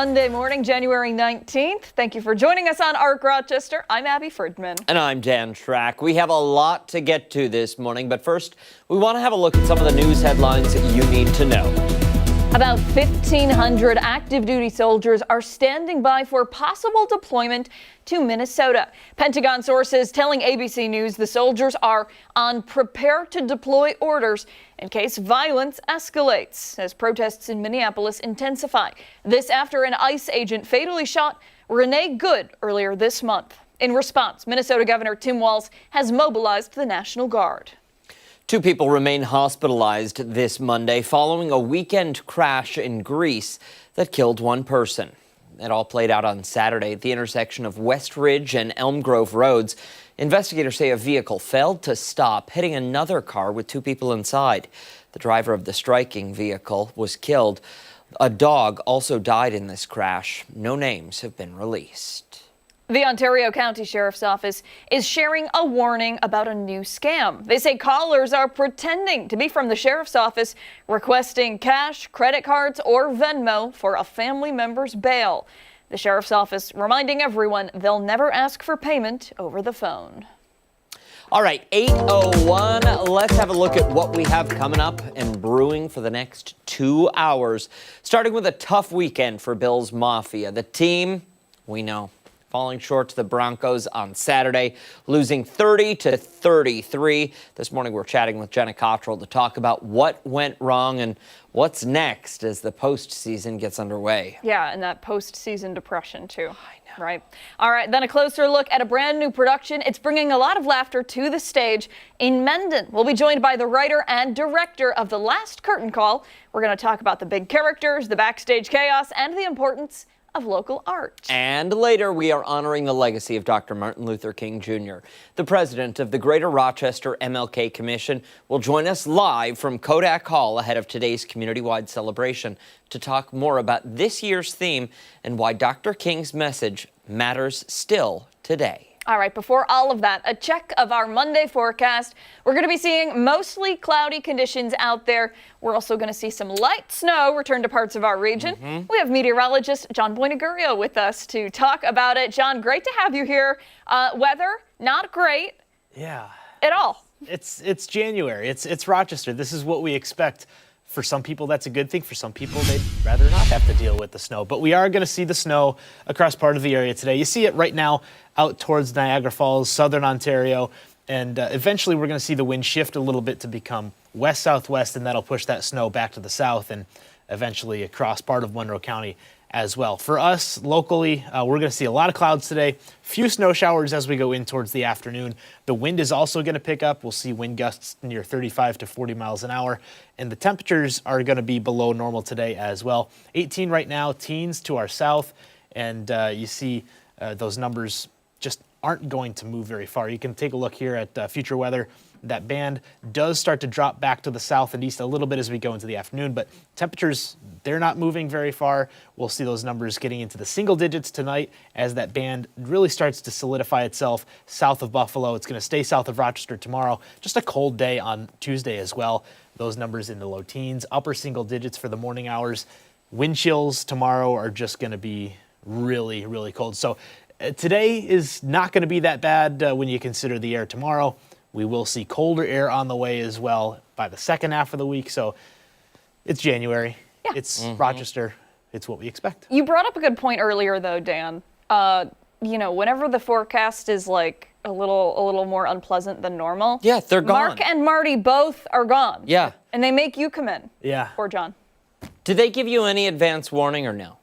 Monday morning, January 19th. Thank you for joining us on ARC Rochester. I'm Abby Fridman. And I'm Dan Schrack. We have a lot to get to this morning, but first, we want to have a look at some of the news headlines that you need to know. About 1,500 active duty soldiers are standing by for possible deployment to Minnesota. Pentagon sources telling ABC News the soldiers are on prepare to deploy orders in case violence escalates as protests in Minneapolis intensify. This after an ICE agent fatally shot Renee Good earlier this month. In response, Minnesota Governor Tim Walz has mobilized the National Guard. 2 people remain hospitalized this Monday following a weekend crash in Greece that killed 1 person. It all played out on Saturday at the intersection of West Ridge and Elm Grove Roads. Investigators say a vehicle failed to stop, hitting another car with 2 people inside. The driver of the striking vehicle was killed. A dog also died in this crash. No names have been released. The Ontario County Sheriff's Office is sharing a warning about a new scam. They say callers are pretending to be from the Sheriff's Office, requesting cash, credit cards, or Venmo for a family member's bail. The Sheriff's Office reminding everyone they'll never ask for payment over the phone. All right, 8:01. Let's have a look at what we have coming up and brewing for the next 2 hours. Starting with a tough weekend for Bills Mafia. The team, we know, falling short to the Broncos on Saturday, losing 30-33. This morning we're chatting with Jenna Cottrell to talk about what went wrong and what's next as the postseason gets underway. Yeah, and that postseason depression too. I know. Right. All right, then a closer look at a brand new production. It's bringing a lot of laughter to the stage in Mendon. We'll be joined by the writer and director of The Last Curtain Call. We're going to talk about the big characters, the backstage chaos, and the importance of local art. And later, we are honoring the legacy of Dr. Martin Luther King Jr. The president of the Greater Rochester MLK Commission will join us live from Kodak Hall ahead of today's community-wide celebration to talk more about this year's theme and why Dr. King's message matters still today. All right, before all of that, a check of our Monday forecast. We're going to be seeing mostly cloudy conditions out there. We're also going to see some light snow return to parts of our region. We have meteorologist John Boinagurio with us to talk about it. John, great to have you here. Weather, not great. Yeah. At all. It's January. It's Rochester. This is what we expect. For some people, that's a good thing. For some people, they'd rather not have to deal with the snow. But we are going to see the snow across part of the area today. You see it right now out towards Niagara Falls, southern Ontario. And eventually, we're going to see the wind shift a little bit to become west-southwest, and that'll push that snow back to the south and eventually across part of Monroe County as well. For us, locally, we're going to see a lot of clouds today. Few snow showers as we go in towards the afternoon. The wind is also going to pick up. We'll see wind gusts near 35 to 40 miles an hour. And the temperatures are going to be below normal today as well. 18 right now, teens to our south. And you see those numbers just aren't going to move very far. You can take a look here at future weather. That band does start to drop back to the south and east a little bit as we go into the afternoon, but temperatures, they're not moving very far. We'll see those numbers getting into the single digits tonight as that band really starts to solidify itself south of Buffalo. It's going to stay south of Rochester tomorrow. Just a cold day on Tuesday as well. Those numbers in the low teens, upper single digits for the morning hours. Wind chills tomorrow are just going to be really, really cold. So today is not going to be that bad when you consider the air tomorrow. We will see colder air on the way as well by the second half of the week. So it's January. Yeah. It's Rochester. It's what we expect. You brought up a good point earlier, though, Dan. Whenever the forecast is like a little more unpleasant than normal. Yeah, they're gone. Mark and Marty both are gone. Yeah. And they make you come in. Yeah. Poor John. Did they give you any advance warning or no?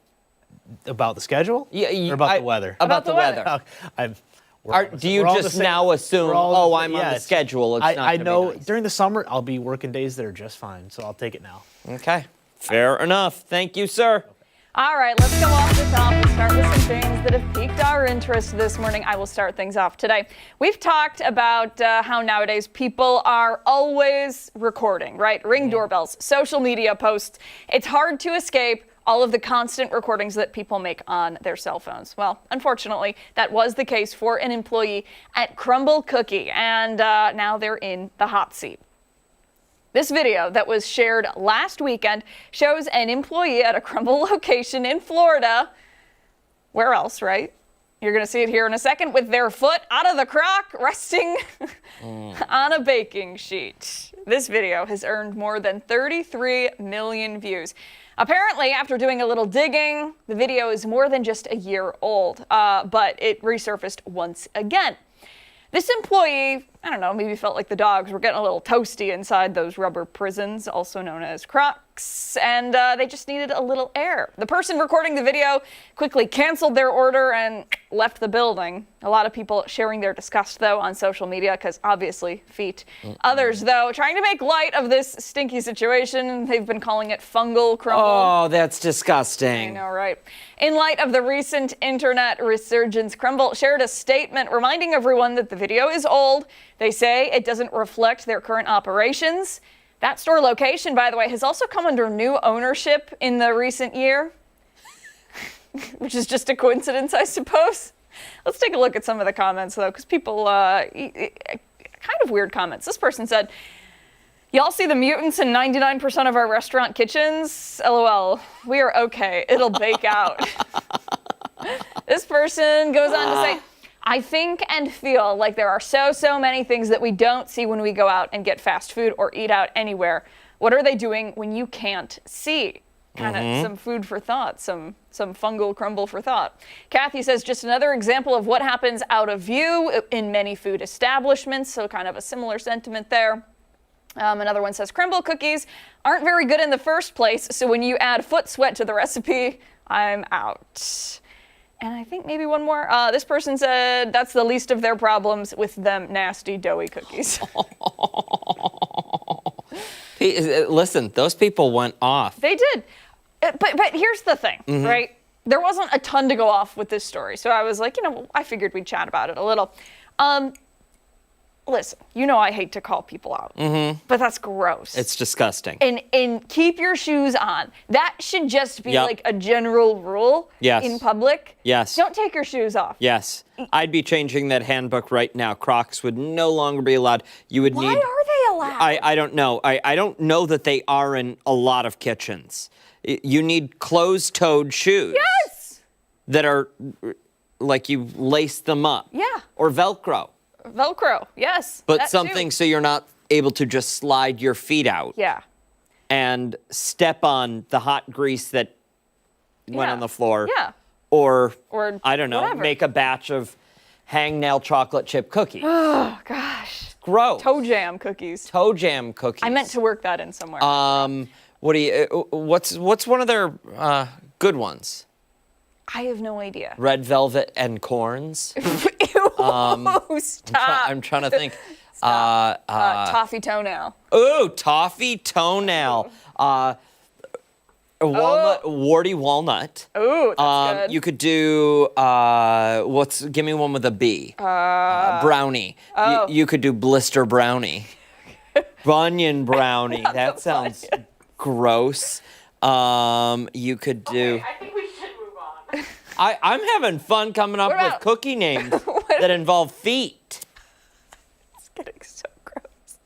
About the schedule? Yeah. Or about the weather? About the weather. Do you just now assume, I'm on the schedule, it's not I know be nice. During the summer, I'll be working days that are just fine, so I'll take it now. Okay, fair enough. Thank you, sir. Okay. All right, let's go off the top and start with some things that have piqued our interest this morning. I will start things off today. We've talked about how nowadays people are always recording, right? Ring doorbells, social media posts. It's hard to escape all of the constant recordings that people make on their cell phones. Well, unfortunately, that was the case for an employee at Crumble Cookie, and now they're in the hot seat. This video that was shared last weekend shows an employee at a Crumble location in Florida. Where else, right? You're going to see it here in a second, with their foot out of the crock, resting on a baking sheet. This video has earned more than 33 million views. Apparently, after doing a little digging, the video is more than just a year old, but it resurfaced once again. This employee, I don't know, maybe felt like the dogs were getting a little toasty inside those rubber prisons, also known as crocks, and they just needed a little air. The person recording the video quickly canceled their order and left the building. A lot of people sharing their disgust, though, on social media, because obviously feet. Others, though, trying to make light of this stinky situation. They've been calling it fungal crumble. Oh, that's disgusting. I know, right? In light of the recent internet resurgence, Crumble shared a statement reminding everyone that the video is old. They say it doesn't reflect their current operations. That store location, by the way, has also come under new ownership in the recent year, which is just a coincidence, I suppose. Let's take a look at some of the comments, though, because people, kind of weird comments. This person said, "Y'all see the mutants in 99% of our restaurant kitchens? LOL, we are okay. It'll bake out." This person goes on to say, "I think and feel like there are so many things that we don't see when we go out and get fast food or eat out anywhere. What are they doing when you can't see?" Kind of some food for thought, some fungal crumble for thought. Kathy says, "Just another example of what happens out of view in many food establishments." So kind of a similar sentiment there. Another one says, "Crumble cookies aren't very good in the first place, so when you add foot sweat to the recipe, I'm out." And I think maybe one more. This person said, "That's the least of their problems with them nasty doughy cookies." Listen, those people went off. They did. But here's the thing, right? There wasn't a ton to go off with this story. So I was like, I figured we'd chat about it a little. Listen, I hate to call people out, but that's gross. It's disgusting. And keep your shoes on. That should just be like a general rule in public. Yes. Don't take your shoes off. Yes. I'd be changing that handbook right now. Crocs would no longer be allowed. You would Why need. are they allowed? I don't know. I don't know that they are in a lot of kitchens. You need closed-toed shoes. Yes. That are like you lace them up. Yeah. Or Velcro. Velcro, yes. But that something too. so you're not able to just slide your feet out. Yeah. And step on the hot grease that went on the floor. Yeah. Or I don't know, whatever. make a batch of hangnail chocolate chip cookies. Oh, gosh. Gross. Toe jam cookies. Toe jam cookies. I meant to work that in somewhere. What's one of their good ones? I have no idea. Red velvet and corns. Ew, stop. I'm trying to think. Toffee toenail. Ooh, toffee toenail. Walnut, warty walnut. Ooh, that's good. You could do give me one with a B. Brownie. Oh. You could do blister brownie. Bunion brownie. That sounds gross. You could do. Okay, I think we should move on. I'm having fun coming up with cookie names that involve feet. It's getting so gross.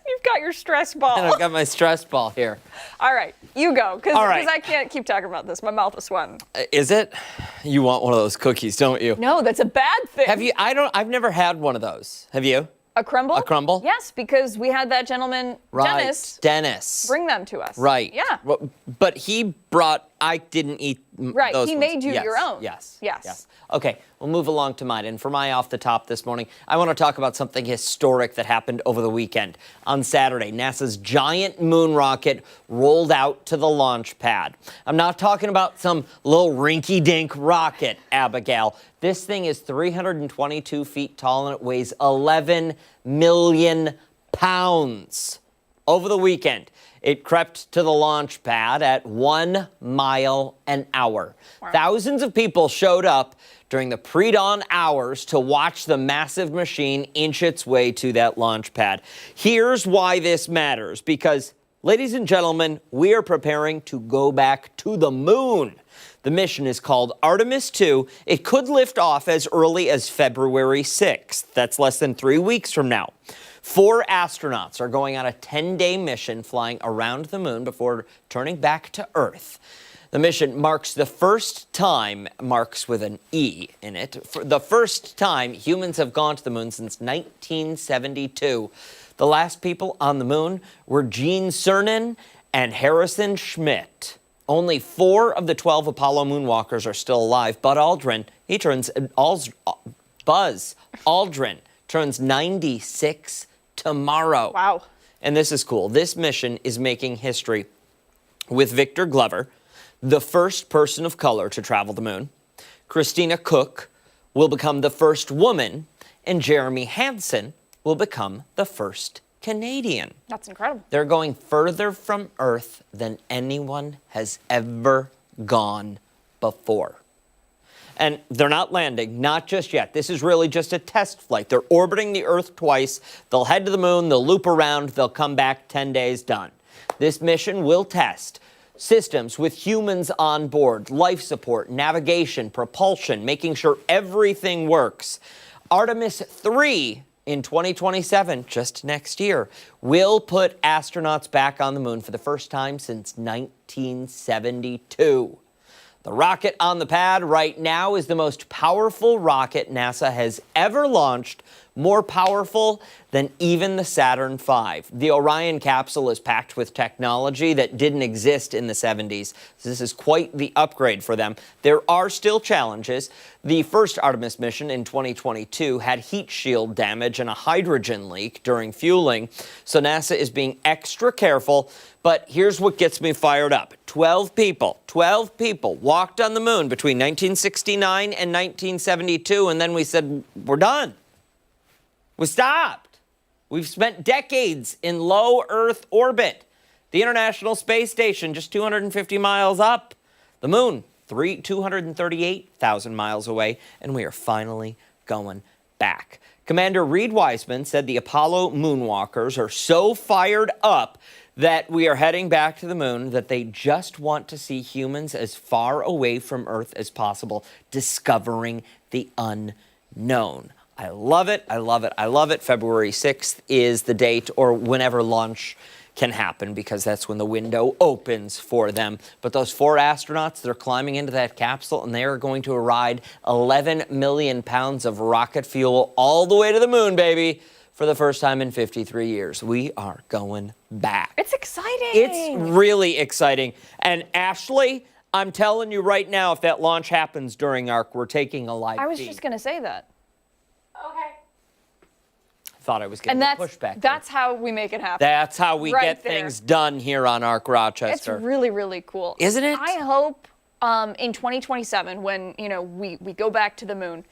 You've got your stress ball. And I've got my stress ball here. All right, you go, because right. I can't keep talking about this. My mouth is sweating. Is it? You want one of those cookies, don't you? No, that's a bad thing. Have you? I've never had one of those. Have you? A crumble? A crumble? Yes, because we had that gentleman, Right. Dennis, bring them to us. Right. Yeah. Well, but he brought. I didn't eat Right. those He ones. made you Yes, your own. Yes. Yes. Okay. We'll move along to mine. And for my off the top this morning, I want to talk about something historic that happened over the weekend. On Saturday, NASA's giant moon rocket rolled out to the launch pad. I'm not talking about some little rinky-dink rocket, Abigail. This thing is 322 feet tall and it weighs 11 million pounds. Over the weekend, it crept to the launch pad at 1 mile an hour. Wow. Thousands of people showed up during the pre-dawn hours to watch the massive machine inch its way to that launch pad. Here's why this matters, because, ladies and gentlemen, we are preparing to go back to the moon. The mission is called Artemis 2. It could lift off as early as February 6th. That's less than 3 weeks from now. 4 astronauts are going on a 10-day mission flying around the moon before turning back to Earth. The mission marks the first time, marks with an E in it, for the first time humans have gone to the moon since 1972. The last people on the moon were Gene Cernan and Harrison Schmitt. Only 4 of the 12 Apollo moonwalkers are still alive. Buzz Aldrin turns 96 tomorrow. Wow. And this is cool. This mission is making history with Victor Glover, the first person of color to travel the moon. Christina Koch will become the first woman, and Jeremy Hansen will become the first Canadian. That's incredible. They're going further from Earth than anyone has ever gone before. And they're not landing, not just yet. This is really just a test flight. They're orbiting the Earth twice. They'll head to the moon, they'll loop around, they'll come back 10 days, done. This mission will test systems with humans on board, life support, navigation, propulsion, making sure everything works. Artemis 3 in 2027, just next year, will put astronauts back on the moon for the first time since 1972. The rocket on the pad right now is the most powerful rocket NASA has ever launched, more powerful than even the Saturn V. The Orion capsule is packed with technology that didn't exist in the 70s. This is quite the upgrade for them. There are still challenges. The first Artemis mission in 2022 had heat shield damage and a hydrogen leak during fueling, so NASA is being extra careful. But here's what gets me fired up. 12 people walked on the moon between 1969 and 1972, and then we said, we're done. We stopped. We've spent decades in low Earth orbit. The International Space Station, just 250 miles up. The moon, 238,000 miles away, and we are finally going back. Commander Reed Wiseman said the Apollo moonwalkers are so fired up that we are heading back to the moon that they just want to see humans as far away from Earth as possible, discovering the unknown. I love it. I love it. I love it. February 6th is the date, or whenever launch can happen, because that's when the window opens for them. But those 4 astronauts, they're climbing into that capsule, and they are going to ride 11 million pounds of rocket fuel all the way to the moon, baby, for the first time in 53 years. We are going back. It's exciting. It's really exciting. And Ashley, I'm telling you right now, if that launch happens during ARC, we're taking a live feed. I was just going to say that. Okay. Thought I was getting And pushback. that's how we make it happen. That's how we Right get there. things done here on ARC It's Rochester. really, really cool. Isn't it? I hope in 2027, when we go back to the moon,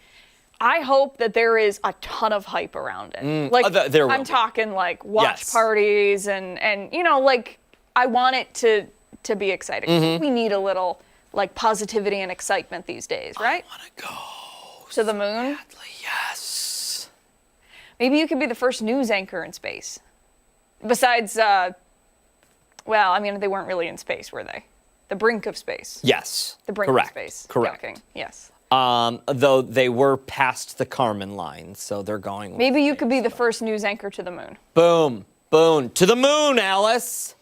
I hope that there is a ton of hype around it. There will I'm be. talking like watch Yes. parties and like I want it to be exciting. Mm-hmm. We need a little like positivity and excitement these days, right? I want to go. To the moon. Yes. Maybe you could be the first news anchor in space. Besides, they weren't really in space, were they? The brink of space. Yes. The brink Correct. of space. Correct. Yucking. Yes. Though they were past the Kármán line, so they're going. with Maybe you space. could be the first news anchor to the moon. Boom. Boom. To the moon, Alice.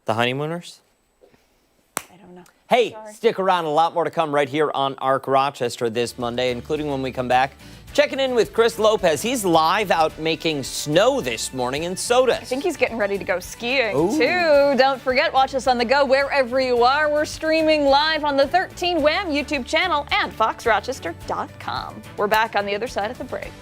The honeymooners? I don't know. Hey, Sorry. stick around. A lot more to come right here on ARC Rochester this Monday, including when we come back, checking in with Chris Lopez. He's live out making snow this morning in Sodas. I think he's getting ready to go skiing Ooh. too. Don't forget, watch us on the go wherever you are. We're streaming live on the 13 Wham YouTube channel and foxrochester.com. We're back on the other side of the break.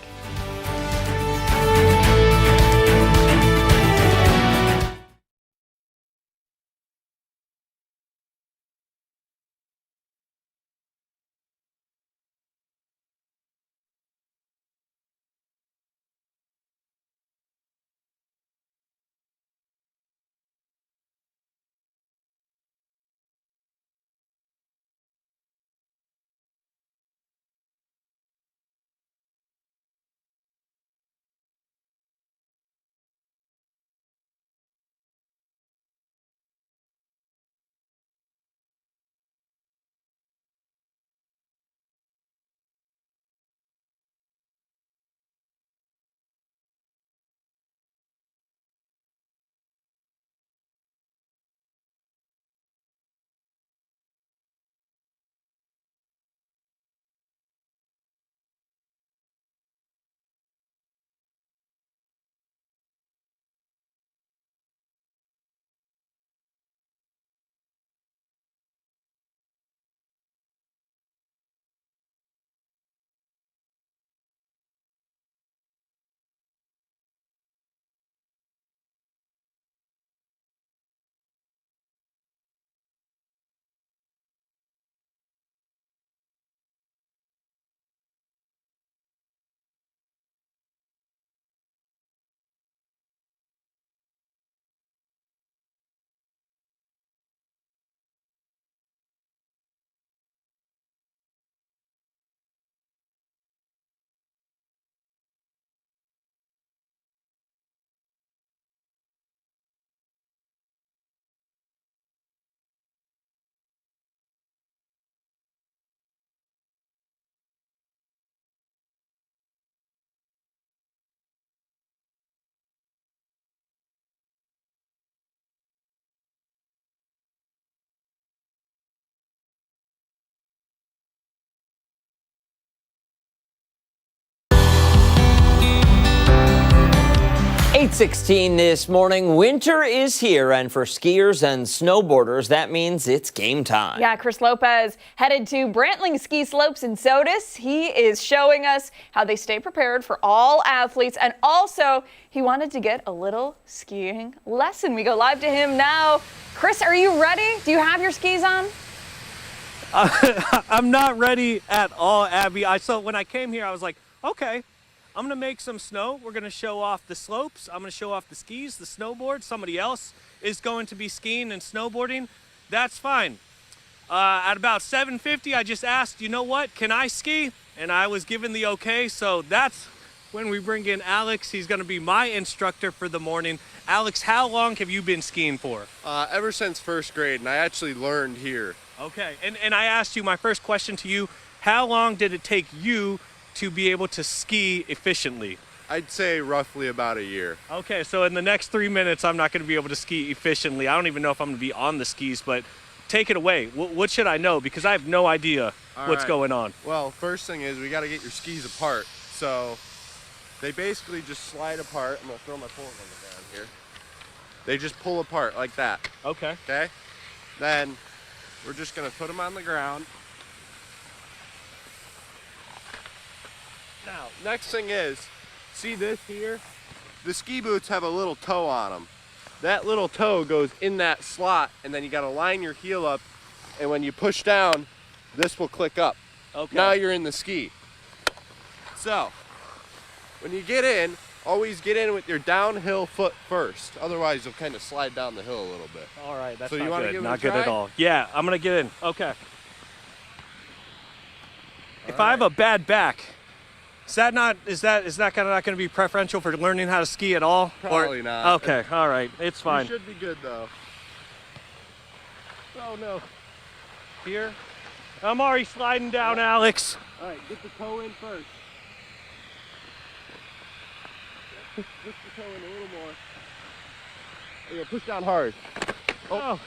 8:16 this morning. Winter is here, and for skiers and snowboarders, that means it's game time. Yeah, Chris Lopez headed to Brantling Ski Slopes in Sodus. He is showing us how they stay prepared for all athletes, and also he wanted to get a little skiing lesson. We go live to him now. Chris, are you ready? Do you have your skis on? I'm not ready at all, Abby. So when I came here, I was like, okay, I'm gonna make some snow. We're gonna show off the slopes. I'm gonna show off the skis, the snowboard. Somebody else is going to be skiing and snowboarding. That's fine. At about 7:50, I just asked, you know what, can I ski? And I was given the okay, so that's when we bring in Alex. He's gonna be my instructor for the morning. Alex, how long have you been skiing for? Ever since first grade, and I actually learned here. Okay, and I asked you, my first question to you, how long did it take you to be able to ski efficiently? I'd say roughly about a year. Okay, so in the next 3 minutes, I'm not going to be able to ski efficiently. I don't even know if I'm going to be on the skis, but take it away. What should I know? Because I have no idea what's going on. Well, first thing is we got to get your skis apart. So they basically just slide apart. I'm going to throw my pulling on down here. They just pull apart like that. Okay. Okay? Then we're just going to put them on the ground. Now, next thing is, see this here? The ski boots have a little toe on them. That little toe goes in that slot, and then you gotta line your heel up, and when you push down, this will click up. Okay. Now you're in the ski. So, when you get in, always get in with your downhill foot first. Otherwise, you'll kind of slide down the hill a little bit. All right, that's So you not wanna good. give it a Not good try? at all. Yeah, I'm going to get in. Okay. If I have right. a bad back, is that not going to be preferential for learning how to ski at all? Probably not. Okay, all right, it's fine. You should be good though. Oh no. Here. I'm already sliding down, Alex. All right, get the toe in first. Push the toe in a little more. There you go, push down hard. Oh.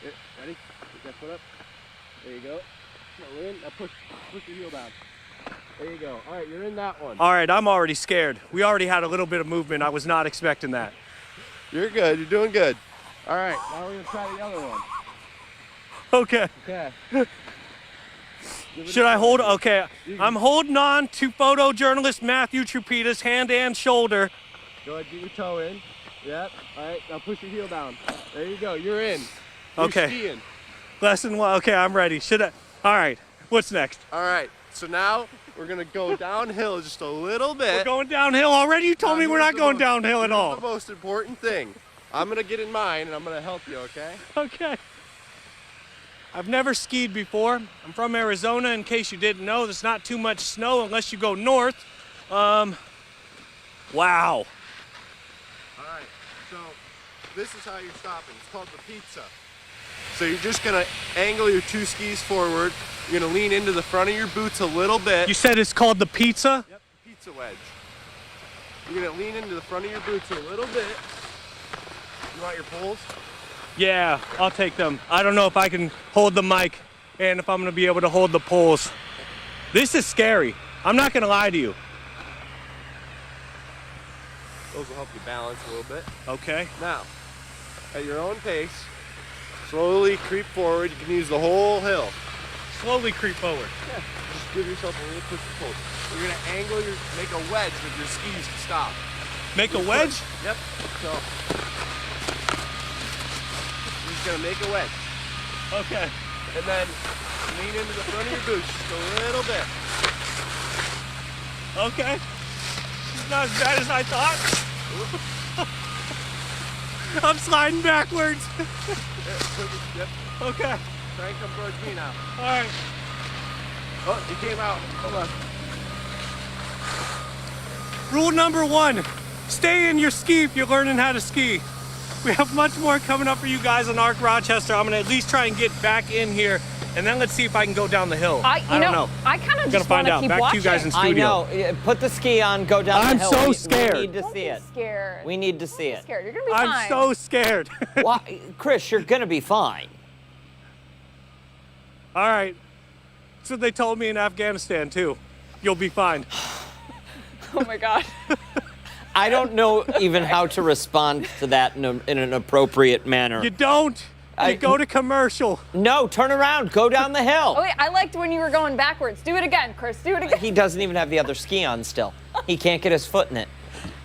Yeah, ready? Get that foot up. There you go. Now in. Now push your heel down. There you go. All right, you're in that one. All right, I'm already scared. We already had a little bit of movement. I was not expecting that. You're good. You're doing good. All right, now we're gonna try the other one. Okay. Okay. Should I hold? Okay. I'm holding on to photojournalist Matthew Trupita's hand and shoulder. Go ahead, get your toe in. Yep. All right, now push your heel down. There you go. You're in. You're Okay. skiing. Lesson one. Okay, I'm ready. Should I? All right. What's next? All right. So now we're gonna go downhill just a little bit. We're going downhill already? You told me we're not going downhill at Here's all. the most important thing. I'm gonna get in mine and I'm gonna help you, okay? Okay. I've never skied before. I'm from Arizona, in case you didn't know. There's not too much snow unless you go north. Wow. All right. So this is how you're stopping. It's called the pizza. So you're just gonna angle your two skis forward. You're gonna lean into the front of your boots a little bit. You said it's called the pizza? Yep, pizza wedge. You're gonna lean into the front of your boots a little bit. You want your poles? Yeah, I'll take them. I don't know if I can hold the mic and if I'm gonna be able to hold the poles. This is scary. I'm not gonna lie to you. Those will help you balance a little bit. Okay. Now, at your own pace, slowly creep forward. You can use the whole hill. Slowly creep forward. Yeah, just give yourself a little push and pull. You're gonna make a wedge with your skis to stop. Make a wedge? Yep. So you're just gonna make a wedge, Okay. and then lean into the front of your boots just a little bit. Okay. It's not as bad as I thought. I'm sliding backwards. Yep. Okay. Try and come towards me now. All right. Oh, you came out. Hold on. Rule number one, stay in your ski if you're learning how to ski. We have much more coming up for you guys on Arc Rochester. I'm gonna at least try and get back in here, and then let's see if I can go down the hill. I don't know. I kind of Gonna just find want to out. keep Back watching. to you guys in I studio. know. Put the ski on, go down I'm the hill. so scared. We need to Don't see be it. scared. We need to see it. Scared. You're gonna be fine. I'm so scared. Why, Chris, you're going to be fine. All right. So they told me in Afghanistan too. You'll be fine. Oh my God. I don't know even how to respond to that in an appropriate manner. You don't. You go to commercial. No, turn around. Go down the hill. Oh, wait, I liked when you were going backwards. Do it again, Chris. Do it again. He doesn't even have the other ski on still. He can't get his foot in it.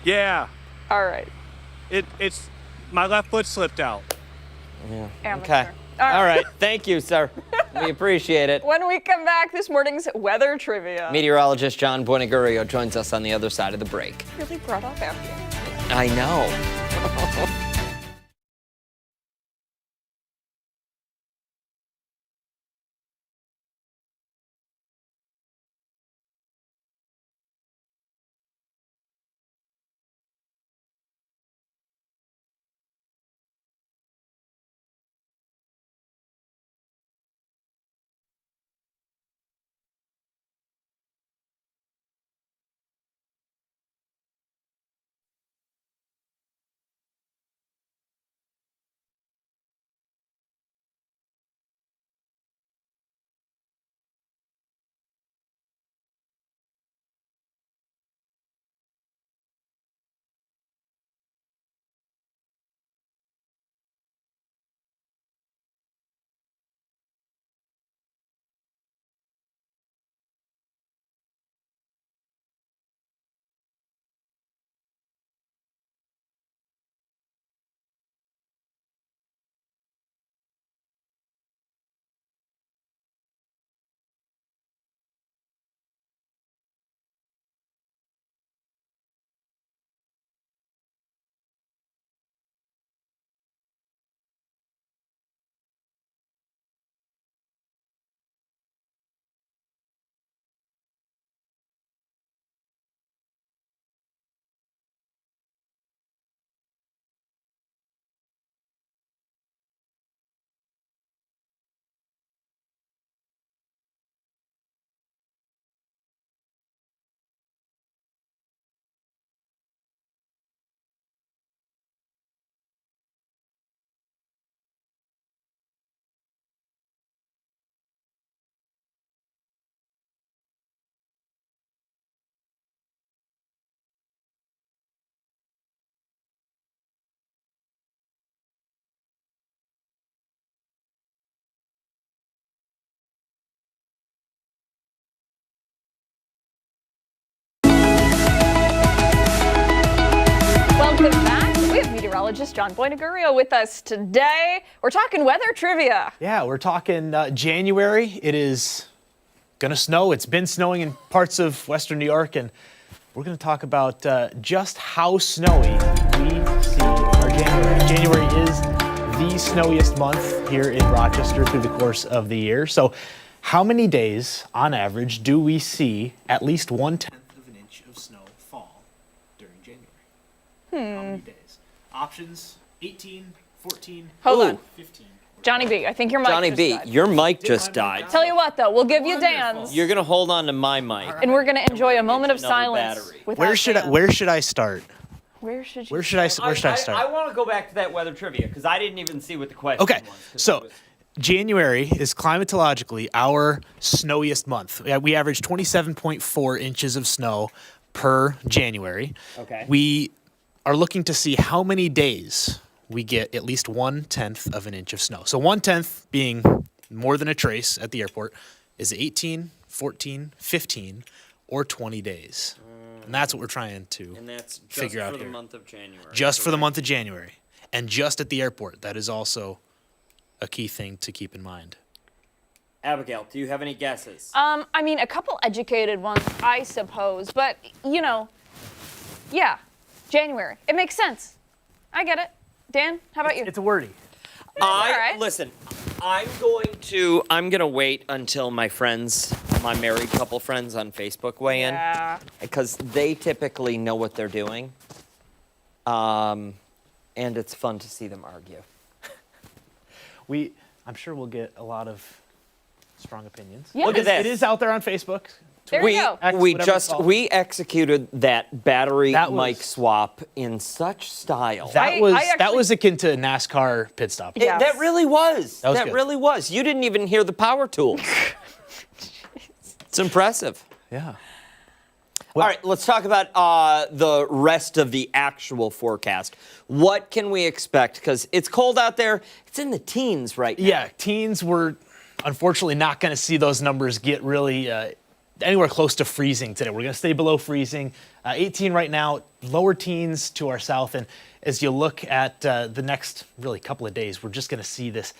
Yeah. All right. It's my left foot slipped out. Yeah. Amateur. Okay. All right. Thank you, sir. We appreciate it. When we come back, this morning's weather trivia. Meteorologist John Buenagurio joins us on the other side of the break. Really brought up after you. I know. Welcome back. We have meteorologist John Buenagurio with us today. We're talking weather trivia. Yeah, we're talking January. It is going to snow. It's been snowing in parts of western New York, and we're going to talk about just how snowy we see our January. January is the snowiest month here in Rochester through the course of the year. So how many days, on average, do we see at least 1/10 of an inch of snow fall during January? How many days? Options: 18, 14, Hold on. 15. Johnny B, I think your mic Johnny just B, died. your mic just died. Tell you what, though, we'll give you Dan's, You're going to hold on to my mic. and we're going to enjoy a moment of Another silence. battery. without Where should I start? Where should you? Where should I start? I want to go back to that weather trivia because I didn't even see what the question Okay, was. 'Cause so I was- January is climatologically our snowiest month. We average 27.4 inches of snow per January. Okay. We are looking to see how many days we get at least 1/10 of an inch of snow. So 1/10 being more than a trace at the airport is 18, 14, 15, or 20 days. And that's what we're trying to and that's just figure out for the here. month of January. Just for the month of January. And just at the airport. That is also a key thing to keep in mind. Abigail, do you have any guesses? I mean, a couple educated ones, I suppose, but yeah, January. It makes sense. I get it. Dan, how about you? It's a wordy. right. Listen, I'm gonna wait until my married couple friends on Facebook weigh in. Yeah. Because they typically know what they're doing. And it's fun to see them argue. I'm sure we'll get a lot of strong opinions. Yeah. Look at this. It is out there on Facebook. There you go. X, we whatever it's called. executed that battery That mic was- swap in such style. That was akin to a NASCAR pit stop. Yeah. That really was. That was That good. really was. You didn't even hear the power tools. It's impressive. Yeah. All right, let's talk about the rest of the actual forecast. What can we expect? Because it's cold out there. It's in the teens right now. Yeah, teens, we're unfortunately not going to see those numbers get really anywhere close to freezing today. We're going to stay below freezing. 18 right now, lower teens to our south. And as you look at the next really couple of days, we're just going to see this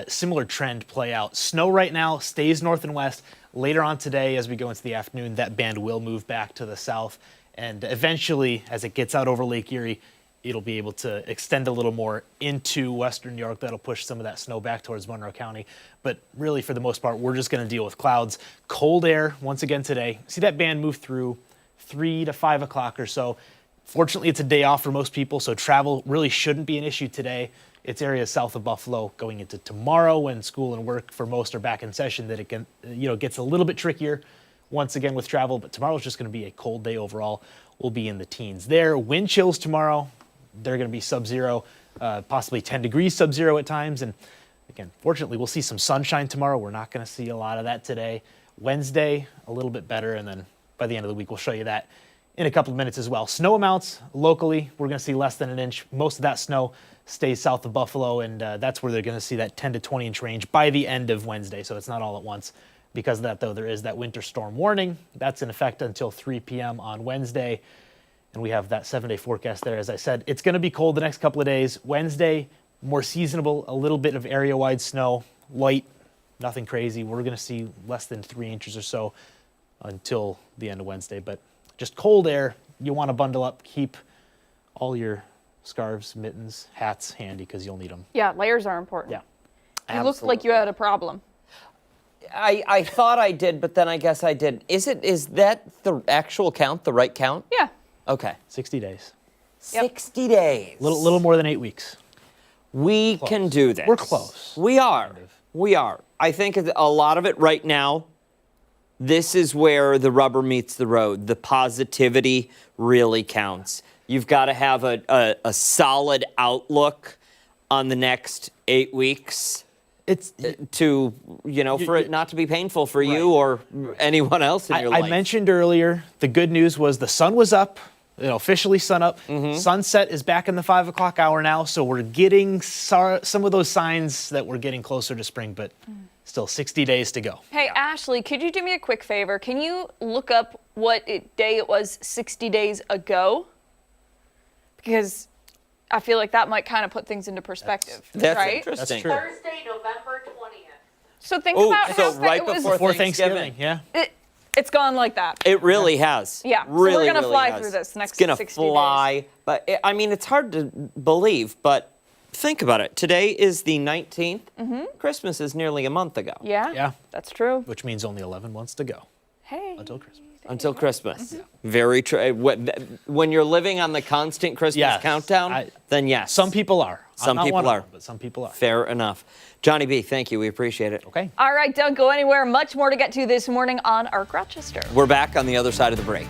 similar trend play out. Snow right now stays north and west. Later on today, as we go into the afternoon, that band will move back to the south. And eventually, as it gets out over Lake Erie, it'll be able to extend a little more into western New York. That'll push some of that snow back towards Monroe County. But really, for the most part, we're just going to deal with clouds. Cold air once again today. See that band move through 3 to 5 o'clock or so. Fortunately, it's a day off for most people, so travel really shouldn't be an issue today. It's areas south of Buffalo going into tomorrow when school and work for most are back in session that it can, gets a little bit trickier once again with travel. But tomorrow's just going to be a cold day overall. We'll be in the teens there. Wind chills tomorrow. They're going to be sub-zero, possibly 10 degrees sub-zero at times. And again, fortunately, we'll see some sunshine tomorrow. We're not going to see a lot of that today. Wednesday, a little bit better. And then by the end of the week, we'll show you that in a couple of minutes as well. Snow amounts locally, we're going to see less than an inch. Most of that snow stays south of Buffalo, and that's where they're going to see that 10 to 20 inch range by the end of Wednesday. So it's not all at once. Because of that, though, there is that winter storm warning. That's in effect until 3 p.m. on Wednesday. And we have that 7-day forecast there. As I said, it's going to be cold the next couple of days. Wednesday, more seasonable, a little bit of area-wide snow, light, nothing crazy. We're going to see less than 3 inches or so until the end of Wednesday. But just cold air, you want to bundle up, keep all your scarves, mittens, hats handy because you'll need them. Yeah, layers are important. Yeah. You looked like you had a problem. I thought I did, but then I guess I didn't. Is that the actual count, the right count? Yeah. Okay. 60 days. Yep. 60 days. Little more than 8 weeks. We can do this. We're close. We are. We are. I think a lot of it right now, this is where the rubber meets the road. The positivity really counts. You've got to have a solid outlook on the next 8 weeks. It's to, for it not to be painful for you or anyone else in your life. I mentioned earlier, the good news was the sun was up, officially sun up. Sunset is back in the 5 o'clock hour now, so we're getting some of those signs that we're getting closer to spring, but still 60 days to go. Hey, Ashley, could you do me a quick favor? Can you look up what day it was 60 days ago? Because I feel like that might kind of put things into perspective, That's right? interesting. That's true. Thursday, November 20th. So think about so how right it was. before Thanksgiving, yeah. It's gone like that. It really has. Yeah, so really, we're gonna really fly has. through this next It's gonna 60 fly, but it's hard to believe. But think about it. Today is the 19th. Christmas is nearly a month ago. Yeah, Yeah. that's true. Which means only 11 months to go Hey. until Christmas. Until Christmas. Very true. When you're living on the constant Christmas Yes. countdown, then yes. Some people are. Some Not people one of are. them, but some people are. Fair enough. Johnny B, thank you. We appreciate it. Okay. All right, don't go anywhere. Much more to get to this morning on Arc Rochester. We're back on the other side of the break.